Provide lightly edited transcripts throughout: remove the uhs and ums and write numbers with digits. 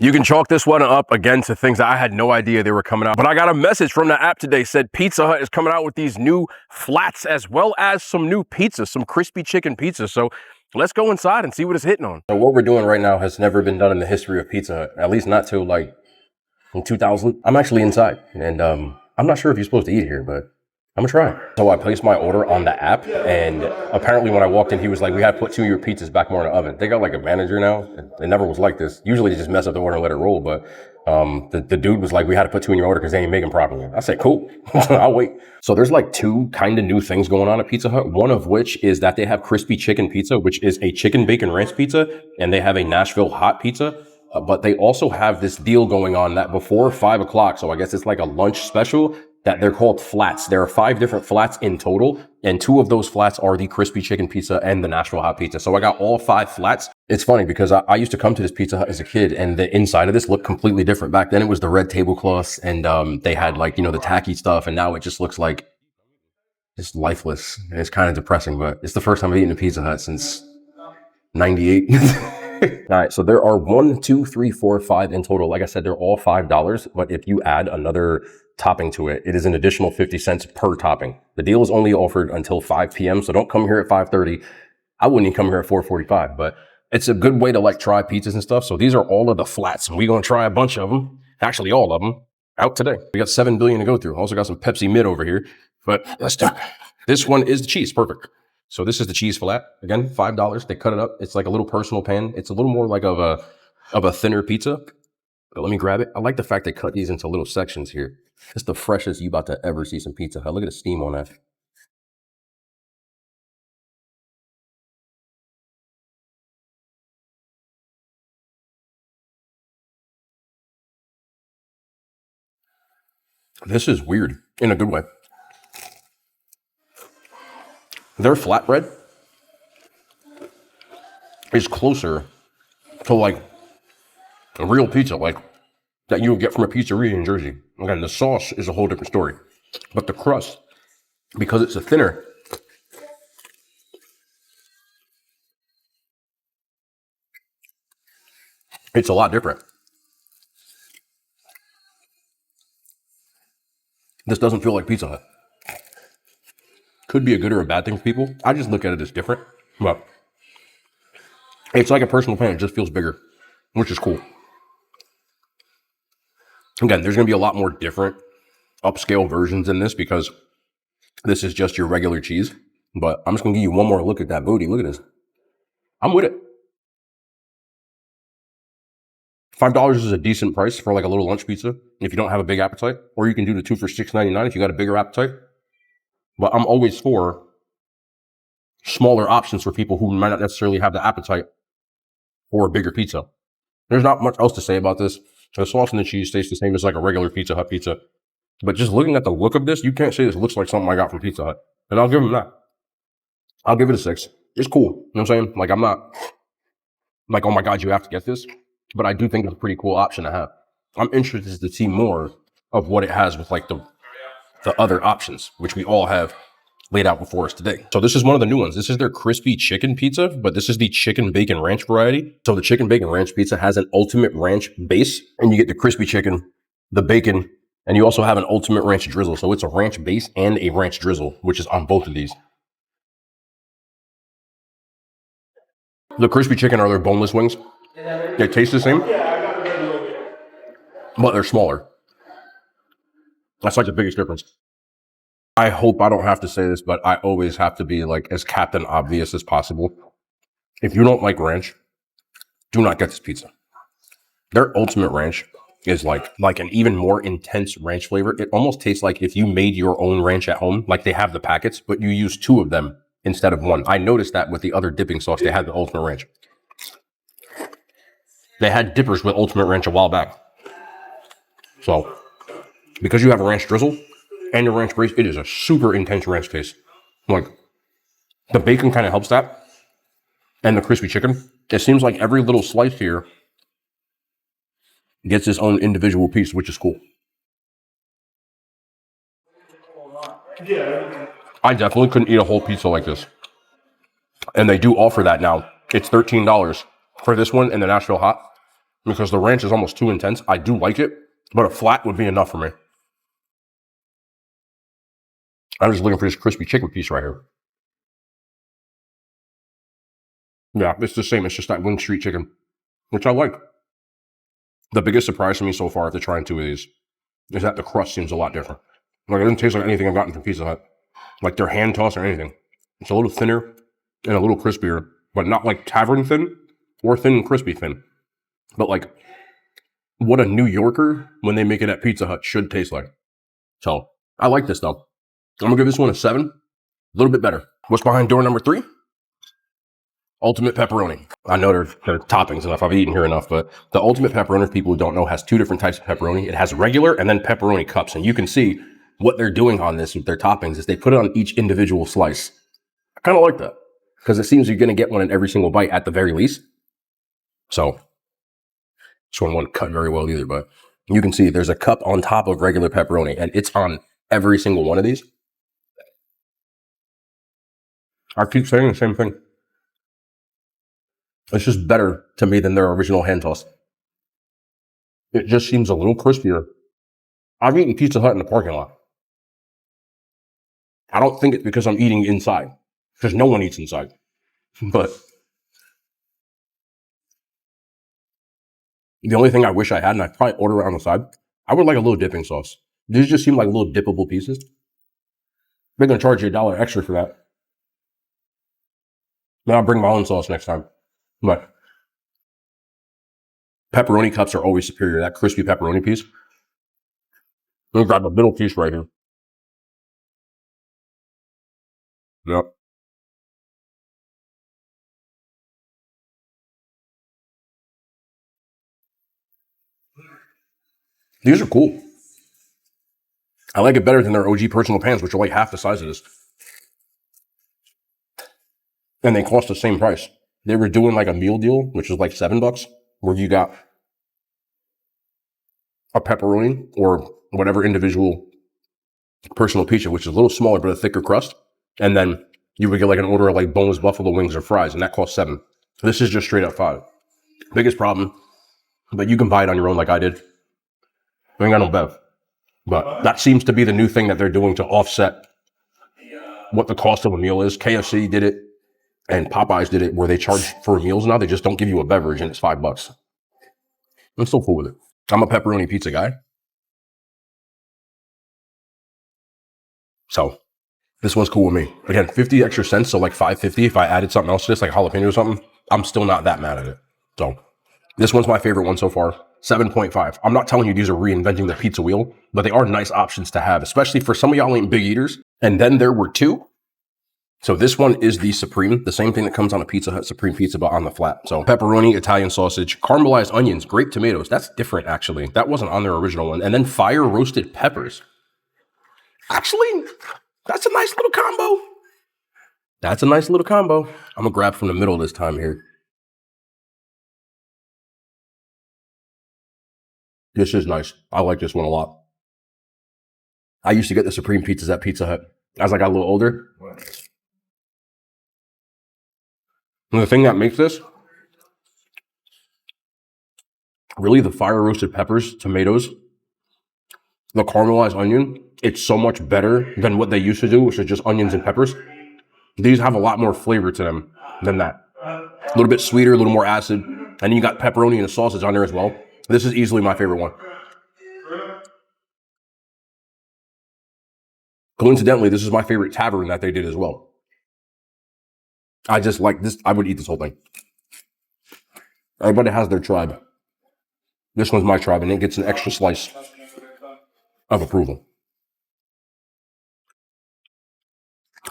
You can chalk this one up again to things that I had no idea they were coming out. But I got a message from the app today, said Pizza Hut is coming out with these new flats as well as some new pizzas, some crispy chicken pizza. So let's go inside and see what it's hitting on. So what we're doing right now has never been done in the history of Pizza Hut, at least not till like in 2000. I'm actually inside, and I'm not sure if you're supposed to eat here, but I'm gonna try. So I placed my order on the app, and apparently when I walked in, he was like, we had to put 2 of your pizzas back more in the oven. They got like a manager now. It never was like this. Usually they just mess up the order and let it roll, but the dude was like, we had to put 2 in your order because they ain't making properly. I said, cool, I'll wait. So there's like 2 kind of new things going on at Pizza Hut. One of which is that they have crispy chicken pizza, which is a chicken bacon ranch pizza, and they have a Nashville hot pizza. But they also have this deal going on that before 5 o'clock, so I guess it's like a lunch special, that they're called flats. There are 5 different flats in total, and 2 of those flats are the crispy chicken pizza and the Nashville hot pizza. So I got all 5 flats. It's funny because I used to come to this Pizza Hut as a kid, and the inside of this looked completely different. Back then it was the red tablecloths, and they had like, you know, the tacky stuff, and now it just looks like just lifeless. And it's kind of depressing, but it's the first time I've eaten a Pizza Hut since 98. All right, so there are 1, 2, 3, 4, 5 in total. Like I said, they're all $5, but if you add another topping to it, it is an additional 50 cents per topping. The deal is only offered until 5 p.m., so don't come here at 5:30. I wouldn't even come here at 4:45, but it's a good way to like try pizzas and stuff. So these are all of the flats, and we're gonna try a bunch of them, actually all of them, out today. We got 7 billion to go through. Also got some Pepsi Mid over here, but let's do it. This one is the cheese, perfect. So this is the cheese flat. Again, $5. They cut it up. It's like a little personal pan. It's a little more like of a thinner pizza. But let me grab it. I like the fact they cut these into little sections here. It's the freshest you about to ever see some Pizza Hut. Look at the steam on that. This is weird in a good way. Their flatbread is closer to like a real pizza, like that you would get from a pizzeria in Jersey. Again, the sauce is a whole different story, but the crust, because it's a thinner, it's a lot different. This doesn't feel like Pizza Hut. Could be a good or a bad thing for people. I just look at it as different, but it's like a personal pan. It just feels bigger, which is cool. Again, there's going to be a lot more different upscale versions in this because this is just your regular cheese. But I'm just going to give you one more look at that booty. Look at this. I'm with it. $5 is a decent price for like a little lunch pizza if you don't have a big appetite. Or you can do the 2 for $6.99 if you got a bigger appetite. But I'm always for smaller options for people who might not necessarily have the appetite for a bigger pizza. There's not much else to say about this. The sauce and the cheese tastes the same as like a regular Pizza Hut pizza. But just looking at the look of this, you can't say this looks like something I got from Pizza Hut. And I'll give them that. I'll give it a 6. It's cool. You know what I'm saying? Like, I'm not like, oh my God, you have to get this. But I do think it's a pretty cool option to have. I'm interested to see more of what it has with like the other options, which we all have laid out before us today. So this is one of the new ones. This is their crispy chicken pizza, but this is the chicken bacon ranch variety. So the chicken bacon ranch pizza has an ultimate ranch base, and you get the crispy chicken, the bacon, and you also have an ultimate ranch drizzle. So it's a ranch base and a ranch drizzle, which is on both of these. The crispy chicken are their boneless wings. They taste the same, but they're smaller. That's like the biggest difference. I hope I don't have to say this, but I always have to be like as Captain Obvious as possible. If you don't like ranch, do not get this pizza. Their ultimate ranch is like an even more intense ranch flavor. It almost tastes like if you made your own ranch at home, like they have the packets, but you use 2 of them instead of 1. I noticed that with the other dipping sauce, they had the ultimate ranch. They had dippers with ultimate ranch a while back. So, because you have a ranch drizzle and a ranch base, it is a super intense ranch taste. Like, the bacon kind of helps that. And the crispy chicken. It seems like every little slice here gets its own individual piece, which is cool. I definitely couldn't eat a whole pizza like this. And they do offer that now. It's $13 for this one and the Nashville hot. because the ranch is almost too intense. I do like it, but a flat would be enough for me. I'm just looking for this crispy chicken piece right here. Yeah, it's the same. It's just that Wing Street chicken, which I like. The biggest surprise to me so far after trying two of these is that the crust seems a lot different. Like, it doesn't taste like anything I've gotten from Pizza Hut. Like their hand toss or anything. It's a little thinner and a little crispier, but not like tavern thin or thin and crispy thin. But like what a New Yorker, when they make it at Pizza Hut, should taste like. So I like this though. I'm gonna give this one a 7. A little bit better. What's behind door number 3? Ultimate pepperoni. I know they're toppings enough. I've eaten here enough, but the ultimate pepperoni, for people who don't know, has 2 different types of pepperoni. It has regular and then pepperoni cups. And you can see what they're doing on this with their toppings is they put it on each individual slice. I kind of like that because it seems you're going to get one in every single bite at the very least. So this one won't cut very well either, but you can see there's a cup on top of regular pepperoni and it's on every single one of these. I keep saying the same thing. It's just better to me than their original hand toss. It just seems a little crispier. I've eaten Pizza Hut in the parking lot. I don't think it's because I'm eating inside, because no one eats inside. But the only thing I wish I had, and I'd probably order it on the side, I would like a little dipping sauce. These just seem like little dippable pieces. They're going to charge you $1 extra for that. Then I'll bring my own sauce next time. But pepperoni cups are always superior. That crispy pepperoni piece. Let me grab a middle piece right here. Yep. These are cool. I like it better than their OG personal pans, which are like half the size of this. And they cost the same price. They were doing like a meal deal, which is like $7, where you got a pepperoni or whatever individual personal pizza, which is a little smaller but a thicker crust. And then you would get like an order of like boneless buffalo wings or fries, and that costs $7. This is just straight up $5. Biggest problem, but you can buy it on your own like I did. I ain't got no bev. But that seems to be the new thing that they're doing to offset what the cost of a meal is. KFC did it and Popeyes did it where they charge for meals now. They just don't give you a beverage and it's $5. I'm still cool with it. I'm a pepperoni pizza guy. So this one's cool with me. Again, 50 extra cents, so like $5.50 if I added something else to this, like jalapeno or something. I'm still not that mad at it. So this one's my favorite one so far. 7.5. I'm not telling you these are reinventing the pizza wheel, but they are nice options to have, especially for some of y'all ain't big eaters. And then there were 2. So this one is the Supreme, the same thing that comes on a Pizza Hut Supreme pizza, but on the flat. So pepperoni, Italian sausage, caramelized onions, grape tomatoes. That's different, actually. That wasn't on their original one. And then fire roasted peppers. Actually, that's a nice little combo. That's a nice little combo. I'm gonna grab from the middle this time here. This is nice. I like this one a lot. I used to get the Supreme pizzas at Pizza Hut as I got a little older. And the thing that makes this, really the fire roasted peppers, tomatoes, the caramelized onion, it's so much better than what they used to do, which is just onions and peppers. These have a lot more flavor to them than that. A little bit sweeter, a little more acid. And you got pepperoni and the sausage on there as well. This is easily my favorite one. Coincidentally, this is my favorite tavern that they did as well. I just like this. I would eat this whole thing. Everybody has their tribe. This one's my tribe, and it gets an extra slice of approval.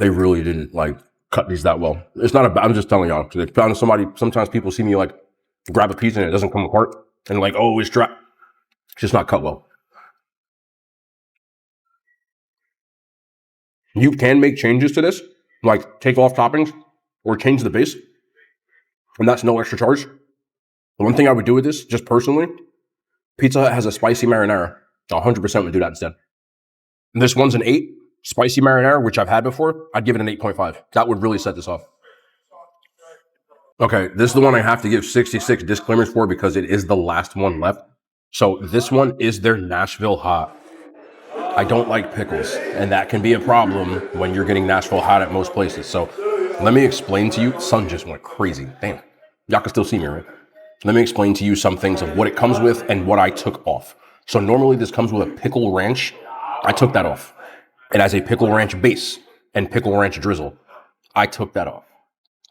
They really didn't like cut these that well. It's not I'm just telling y'all. Sometimes people see me like grab a piece and it doesn't come apart, and like, oh, it's dry. It's just not cut well. You can make changes to this, like take off toppings or change the base, and that's no extra charge. The one thing I would do with this, just personally, Pizza Hut has a spicy marinara. 100% would do that instead. And this one's an 8. Spicy marinara, which I've had before, I'd give it an 8.5. That would really set this off. Okay, this is the one I have to give 66 disclaimers for because it is the last one left. So this one is their Nashville hot. I don't like pickles, and that can be a problem when you're getting Nashville hot at most places. So let me explain to you. Sun just went crazy. Damn. Y'all can still see me, right? Let me explain to you some things of what it comes with and what I took off. So normally this comes with a pickle ranch. I took that off. It has a pickle ranch base and pickle ranch drizzle. I took that off.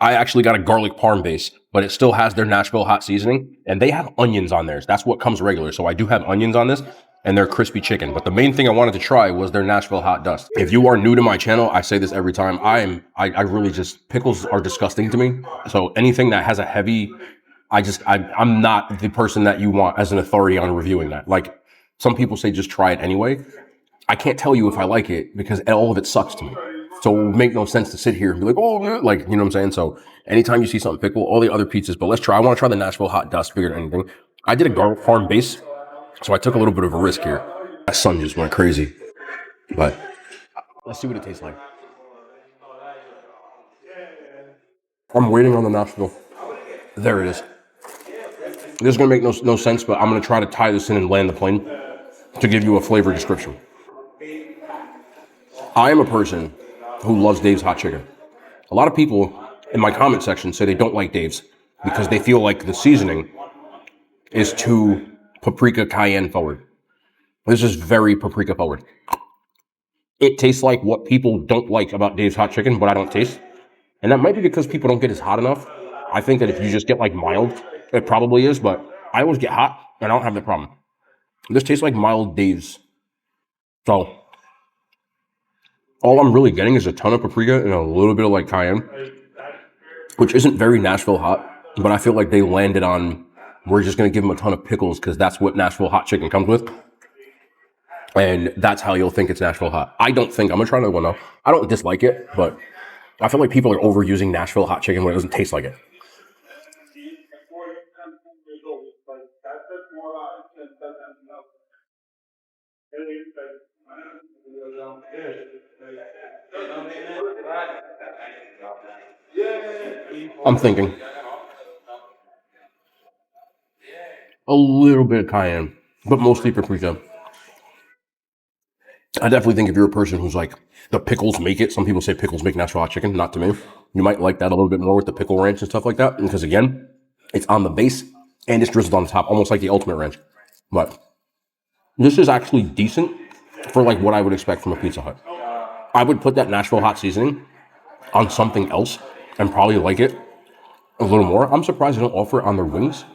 I actually got a garlic parm base, but it still has their Nashville hot seasoning, and they have onions on theirs. That's what comes regular. So I do have onions on this, and they're crispy chicken. But the main thing I wanted to try was their Nashville hot dust. If you are new to my channel, I say this every time. I really just, pickles are disgusting to me. So anything that has a heavy, I'm not the person that you want as an authority on reviewing that. Like some people say, just try it anyway. I can't tell you if I like it because all of it sucks to me. So it would make no sense to sit here and be like, oh, like, you know what I'm saying? So anytime you see something pickle, all the other pizzas, but let's try. I want to try the Nashville hot dust bigger than anything. I did a garlic parm base, so I took a little bit of a risk here. My son just went crazy, but let's see what it tastes like. I'm waiting on the Nashville. There it is. This is going to make no sense, but I'm going to try to tie this in and land the plane to give you a flavor description. I am a person who loves Dave's hot chicken. A lot of people in my comment section say they don't like Dave's because they feel like the seasoning is too paprika cayenne forward. This is very paprika forward. It tastes like what people don't like about Dave's hot chicken, but I don't taste. And that might be because people don't get as hot enough. I think that if you just get like mild, it probably is, but I always get hot and I don't have that problem. This tastes like mild Dave's. So all I'm really getting is a ton of paprika and a little bit of like cayenne, which isn't very Nashville hot, but I feel like they landed on, we're just going to give them a ton of pickles because that's what Nashville hot chicken comes with. And that's how you'll think it's Nashville hot. I don't think, I'm going to try another one though. I don't dislike it, but I feel like people are overusing Nashville hot chicken when it doesn't taste like it. I'm thinking a little bit of cayenne, but mostly paprika. I definitely think if you're a person who's like, the pickles make it, some people say pickles make Nashville hot chicken, not to me. You might like that a little bit more with the pickle ranch and stuff like that, because again, it's on the base and it's drizzled on the top, almost like the ultimate ranch. But this is actually decent for like what I would expect from a Pizza Hut. I would put that Nashville hot seasoning on something else and probably like it a little more. I'm surprised they don't offer it on their wings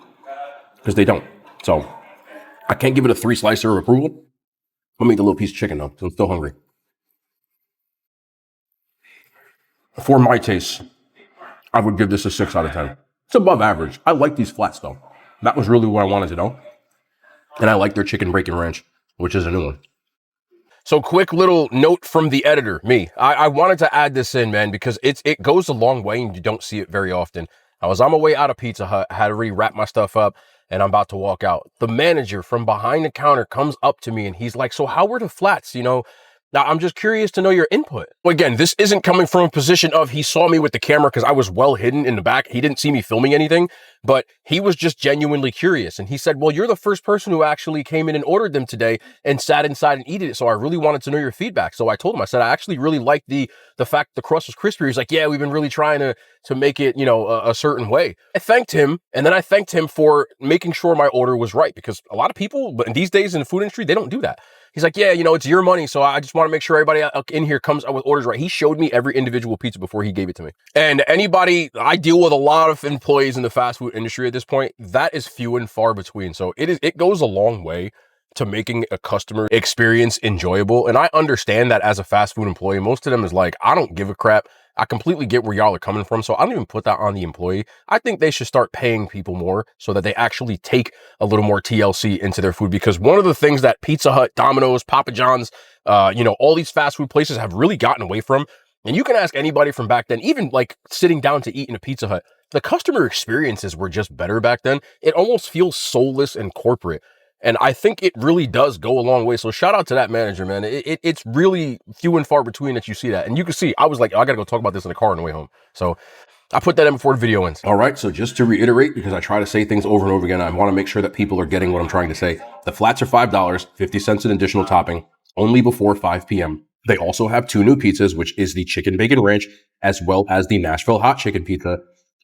because they don't. So I can't give it a 3 slicer of approval. Let me eat a little piece of chicken though, because I'm still hungry. For my taste, I would give this a 6 out of 10. It's above average. I like these flats though. That was really what I wanted to know. And I like their chicken bacon ranch, which is a new one. So quick little note from the editor, me. I wanted to add this in, man, because it goes a long way and you don't see it very often. I was on my way out of Pizza Hut, had to wrap my stuff up, and I'm about to walk out. The manager from behind the counter comes up to me and he's like, so how were the flats, Now, I'm just curious to know your input. Again, this isn't coming from a position of he saw me with the camera because I was well hidden in the back. He didn't see me filming anything, but he was just genuinely curious. And he said, well, you're the first person who actually came in and ordered them today and sat inside and ate it. So I really wanted to know your feedback. So I told him, I said, I actually really like the fact the crust was crispy. He's like, yeah, we've been really trying to make it, a certain way. I thanked him, and then I thanked him for making sure my order was right, because a lot of people, but these days in the food industry, they don't do that. He's like, yeah, it's your money, so I just want to make sure everybody in here comes up with orders right. He showed me every individual pizza before he gave it to me. And I deal with a lot of employees in the fast food industry at this point. That is few and far between. So it goes a long way to making a customer experience enjoyable. And I understand that as a fast food employee, most of them is like, I don't give a crap. I completely get where y'all are coming from. So I don't even put that on the employee. I think they should start paying people more so that they actually take a little more TLC into their food. Because one of the things that Pizza Hut, Domino's, Papa John's, all these fast food places have really gotten away from, and you can ask anybody from back then, even like sitting down to eat in a Pizza Hut, the customer experiences were just better back then. It almost feels soulless and corporate. And I think it really does go a long way. So shout out to that manager, man. It's really few and far between that you see that. And you can see, I was like, I got to go talk about this in the car on the way home. So I put that in before the video ends. All right, so just to reiterate, because I try to say things over and over again, I want to make sure that people are getting what I'm trying to say. The flats are $5, 50 cents an additional topping, only before 5 p.m. They also have 2 new pizzas, which is the Chicken Bacon Ranch, as well as the Nashville Hot Chicken Pizza.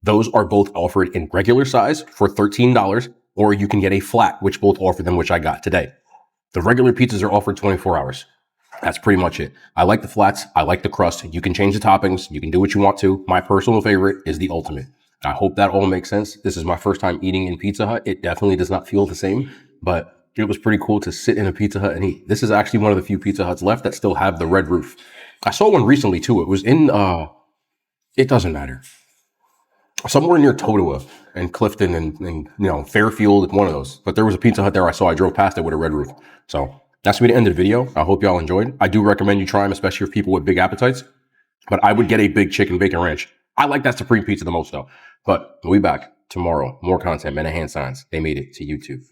Those are both offered in regular size for $13, or you can get a flat, which both offer them, which I got today. The regular pizzas are offered 24 hours. That's pretty much it. I like the flats. I like the crust. You can change the toppings. You can do what you want to. My personal favorite is the ultimate. I hope that all makes sense. This is my first time eating in Pizza Hut. It definitely does not feel the same, but it was pretty cool to sit in a Pizza Hut and eat. This is actually one of the few Pizza Huts left that still have the red roof. I saw one recently too. It was in, it doesn't matter, somewhere near Totowa and Clifton and Fairfield, one of those. But there was a Pizza Hut there I saw. I drove past it with a red roof. So that's going to be the end of the video. I hope y'all enjoyed. I do recommend you try them, especially for people with big appetites. But I would get a big chicken bacon ranch. I like that Supreme Pizza the most though. But we'll be back tomorrow. More content, men and hand signs. They made it to YouTube.